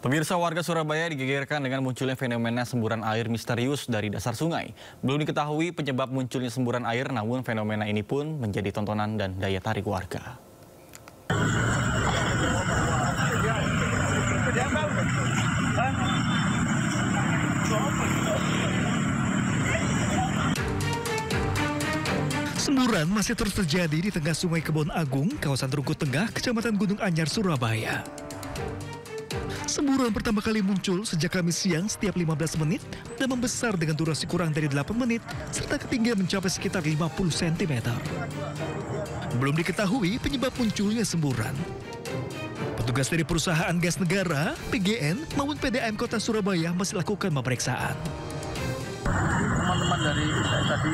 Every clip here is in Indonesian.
Pemirsa, warga Surabaya digegerkan dengan munculnya fenomena semburan air misterius dari dasar sungai. Belum diketahui penyebab munculnya semburan air, namun fenomena ini pun menjadi tontonan dan daya tarik warga. Semburan masih terus terjadi di tengah Sungai Kebon Agung, kawasan Rungkut Tengah, Kecamatan Gunung Anyar, Surabaya. Semburan pertama kali muncul sejak Kamis siang setiap 15 menit dan membesar dengan durasi kurang dari 8 menit serta ketinggian mencapai sekitar 50 cm. Belum diketahui penyebab munculnya semburan. Petugas dari perusahaan gas negara, PGN, maupun PDAM Kota Surabaya masih lakukan pemeriksaan. Teman-teman dari saya tadi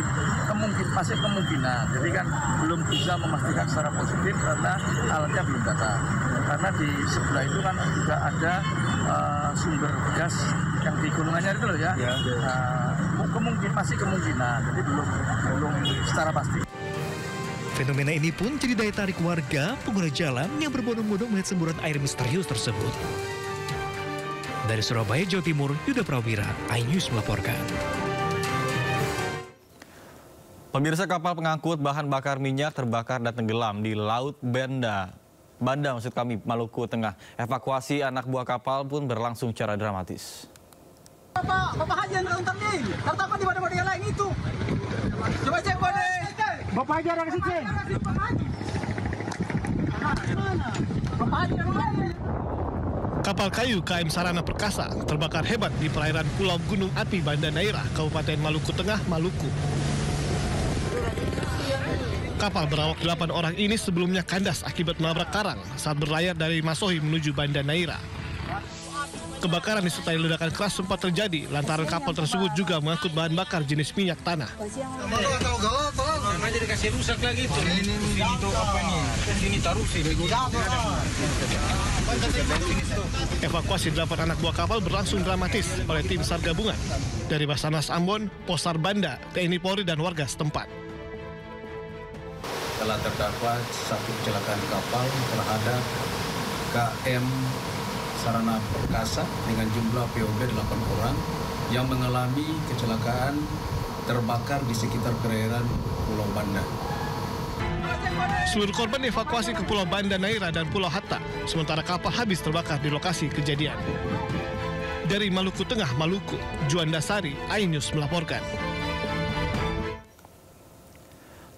masih kemungkinan, jadi kan belum bisa memastikan secara positif karena alatnya belum datang. Karena di sebelah itu kan juga ada sumber gas yang di Gunung Anyar itu loh ya. Masih kemungkinan, jadi belum secara pasti. Fenomena ini pun jadi daya tarik warga pengguna jalan yang berbondong-bondong melihat semburan air misterius tersebut. Dari Surabaya, Jawa Timur, Yuda Prawira, iNews melaporkan. Pemirsa, kapal pengangkut bahan bakar minyak terbakar dan tenggelam di Laut Banda, Maluku Tengah. Evakuasi anak buah kapal pun berlangsung secara dramatis. Bapak Haji yang teruntar nih, tertapa di badan yang lain itu. Coba cek boleh. Bapak Haji ada ke situ. Bapak Haji ada mana? Kapal kayu KM Sarana Perkasa terbakar hebat di perairan Pulau Gunung Api, Banda Neira, Kabupaten Maluku Tengah, Maluku. Kapal berawak 8 orang ini sebelumnya kandas akibat menabrak karang saat berlayar dari Masohi menuju Banda Neira. Kebakaran disertai ledakan keras sempat terjadi lantaran kapal tersebut juga mengangkut bahan bakar jenis minyak tanah. Jadi kasih rusak lagi tuh. Ini untuk apa nih? Ini taruh sih. Evakuasi 8 anak buah kapal berlangsung dramatis oleh tim SAR gabungan dari Basarnas Ambon, Posar Banda, TNI Polri dan warga setempat. Telah terdapat satu kecelakaan kapal terhadap KM Sarana Perkasa dengan jumlah POB 8 orang yang mengalami kecelakaan terbakar di sekitar perairan Pulau Banda. Seluruh korban dievakuasi ke Pulau Banda Neira dan Pulau Hatta, sementara kapal habis terbakar di lokasi kejadian. Dari Maluku Tengah, Maluku, Juanda Sari, iNews melaporkan.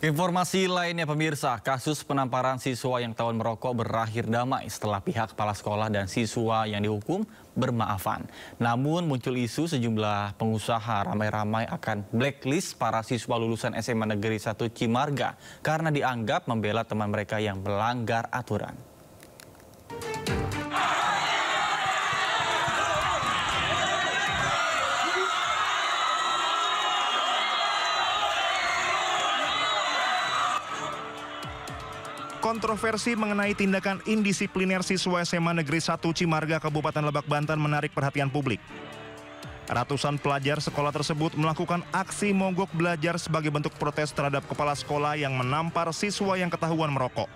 Informasi lainnya, pemirsa, kasus penamparan siswa yang tahun merokok berakhir damai setelah pihak kepala sekolah dan siswa yang dihukum bermaafan. Namun muncul isu sejumlah pengusaha ramai-ramai akan blacklist para siswa lulusan SMA Negeri 1 Cimarga karena dianggap membela teman mereka yang melanggar aturan. Kontroversi mengenai tindakan indisipliner siswa SMA Negeri 1 Cimarga, Kabupaten Lebak, Banten menarik perhatian publik. Ratusan pelajar sekolah tersebut melakukan aksi mogok belajar sebagai bentuk protes terhadap kepala sekolah yang menampar siswa yang ketahuan merokok.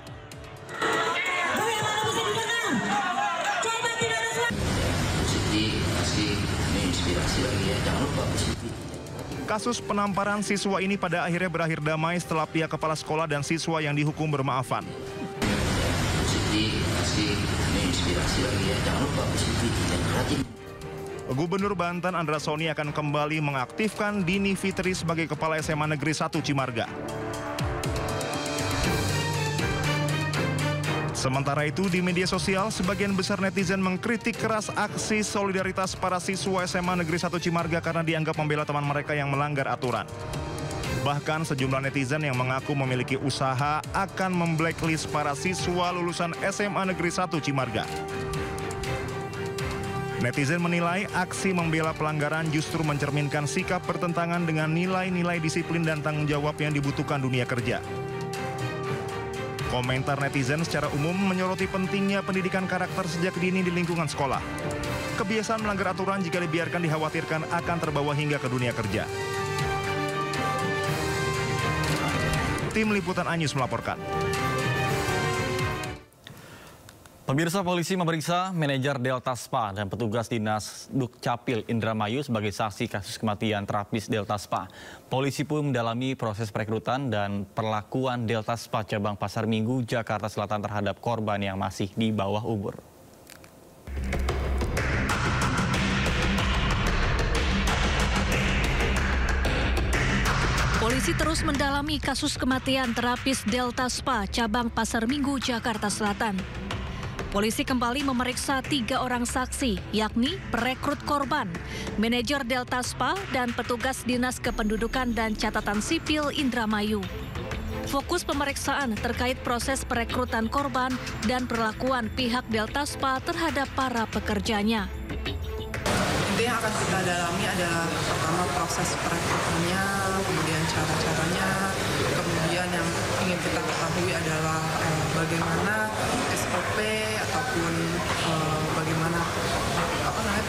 Kasus penamparan siswa ini pada akhirnya berakhir damai setelah pihak kepala sekolah dan siswa yang dihukum bermaafan. Gubernur Banten Andra Soni akan kembali mengaktifkan Dini Fitri sebagai Kepala SMA Negeri 1 Cimarga. Sementara itu, di media sosial, sebagian besar netizen mengkritik keras aksi solidaritas para siswa SMA Negeri 1 Cimarga karena dianggap membela teman mereka yang melanggar aturan. Bahkan sejumlah netizen yang mengaku memiliki usaha akan memblacklist para siswa lulusan SMA Negeri 1 Cimarga. Netizen menilai aksi membela pelanggaran justru mencerminkan sikap bertentangan dengan nilai-nilai disiplin dan tanggung jawab yang dibutuhkan dunia kerja. Komentar netizen secara umum menyoroti pentingnya pendidikan karakter sejak dini di lingkungan sekolah. Kebiasaan melanggar aturan jika dibiarkan dikhawatirkan akan terbawa hingga ke dunia kerja. Tim Liputan iNews melaporkan. Pemirsa, polisi memeriksa manajer Delta Spa dan petugas dinas Dukcapil Indramayu sebagai saksi kasus kematian terapis Delta Spa. Polisi pun mendalami proses perekrutan dan perlakuan Delta Spa cabang Pasar Minggu, Jakarta Selatan terhadap korban yang masih di bawah umur. Polisi terus mendalami kasus kematian terapis Delta Spa cabang Pasar Minggu, Jakarta Selatan. Polisi kembali memeriksa 3 orang saksi, yakni perekrut korban, manajer Delta Spa, dan petugas Dinas Kependudukan dan Catatan Sipil Indramayu. Fokus pemeriksaan terkait proses perekrutan korban dan perlakuan pihak Delta Spa terhadap para pekerjanya. Intinya yang akan kita dalami adalah pertama proses perekrutannya, kemudian cara-caranya, kemudian yang ingin kita ketahui adalah bagaimana SOP ataupun bagaimana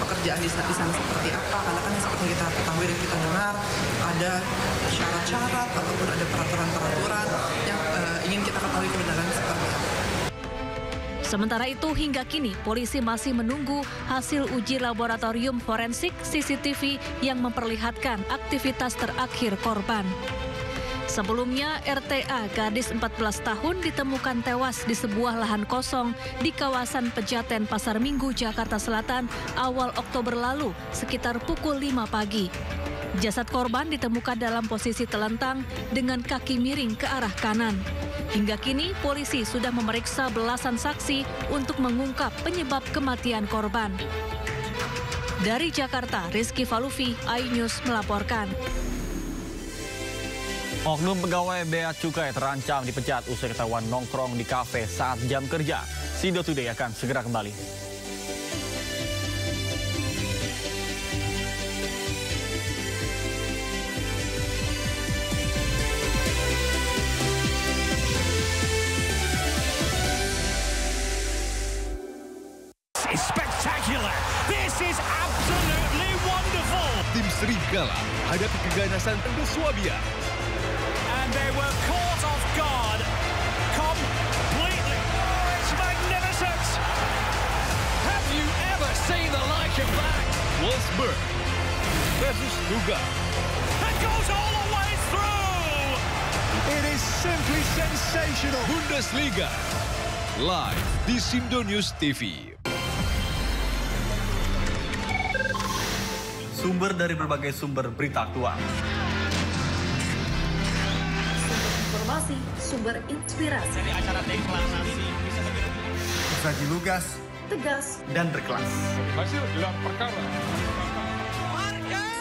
pekerjaan di sana seperti apa, karena kan seperti kita ketahui dan kita dengar ada syarat-syarat ataupun ada peraturan-peraturan yang ingin kita ketahui kebenarannya seperti apa. Sementara itu, hingga kini polisi masih menunggu hasil uji laboratorium forensik CCTV yang memperlihatkan aktivitas terakhir korban. Sebelumnya, RTA gadis 14 tahun ditemukan tewas di sebuah lahan kosong di kawasan Pejaten Pasar Minggu, Jakarta Selatan awal Oktober lalu sekitar pukul 5 pagi. Jasad korban ditemukan dalam posisi telentang dengan kaki miring ke arah kanan. Hingga kini, polisi sudah memeriksa belasan saksi untuk mengungkap penyebab kematian korban. Dari Jakarta, Rizky Falufi, iNews melaporkan. Oknum pegawai Bea Cukai terancam dipecat usai ketahuan nongkrong di kafe saat jam kerja. Sindo Today akan segera kembali. Spectacular. This is absolutely wonderful. Tim Serigala hadapi keganasan Swabia. And they were caught off guard completely. Oh, it's magnificent. Have you ever seen the like of that? Wolfsburg versus Stuga. It goes all the way through. It is simply sensational. Bundesliga live di Sindo News TV. Sumber dari berbagai sumber berita aktual. Sumber informasi, sumber inspirasi. Dari acara deklarasi Saji lugas, tegas, dan berkelas. hasil gelar perkara.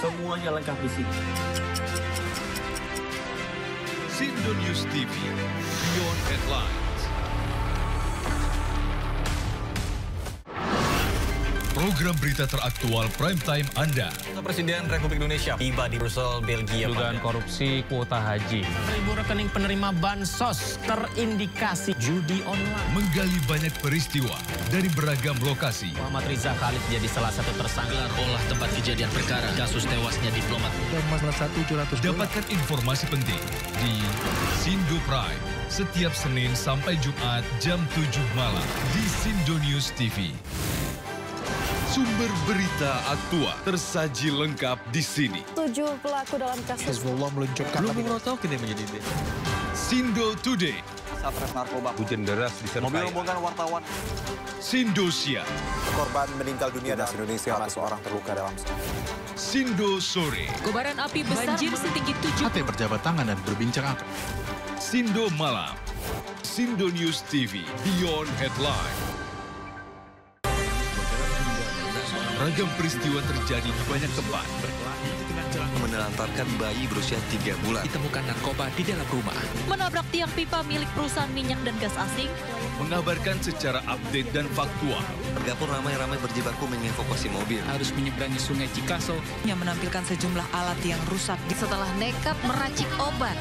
Semuanya lengkap di sini. Sindo News TV, Beyond Headlines. Program berita teraktual prime time Anda. Presiden Republik Indonesia tiba di Brussel, Belgia. Dugaan korupsi kuota haji. 1.000 rekening penerima bansos terindikasi judi online. Menggali banyak peristiwa dari beragam lokasi. Muhammad Riza Khalid jadi salah satu tersangka. Olah tempat kejadian perkara kasus tewasnya diplomat. Dapatkan informasi penting di Sindo Prime setiap Senin sampai Jumat jam 7 malam di Sindo News TV. Sumber berita aktual tersaji lengkap di sini. 7 pelaku dalam kasus Hezbollah meluncurkan Sindo Today. Satres narkoba. Hujan deras disertai Mobil rombongan wartawan. Sindosia. Korban meninggal dunia dan Indonesia ada seorang terluka dalam. Sindo Sore. Kobaran api besar setinggi 7. Hati berjabat tangan dan berbincang akar. Sindo Malam. Sindo News TV Beyond Headline. Ragam peristiwa terjadi di banyak tempat. Menelantarkan bayi berusia 3 bulan. Ditemukan narkoba di dalam rumah. Menabrak tiang pipa milik perusahaan minyak dan gas asing. Mengabarkan secara update dan faktual. Warga pun ramai-ramai berjibaku mengevakuasi mobil. Harus menyeberangi sungai Cikaso. yang menampilkan sejumlah alat yang rusak Setelah nekat meracik obat.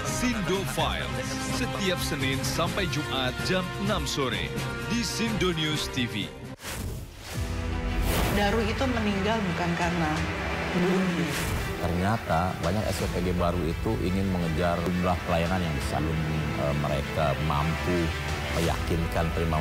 Sindo File setiap Senin sampai Jumat jam 6 sore di Sindo News TV. Daru itu meninggal bukan karena bunuh diri. Ternyata banyak SPPG baru itu ingin mengejar jumlah pelayanan yang bisa. Mereka mampu meyakinkan terima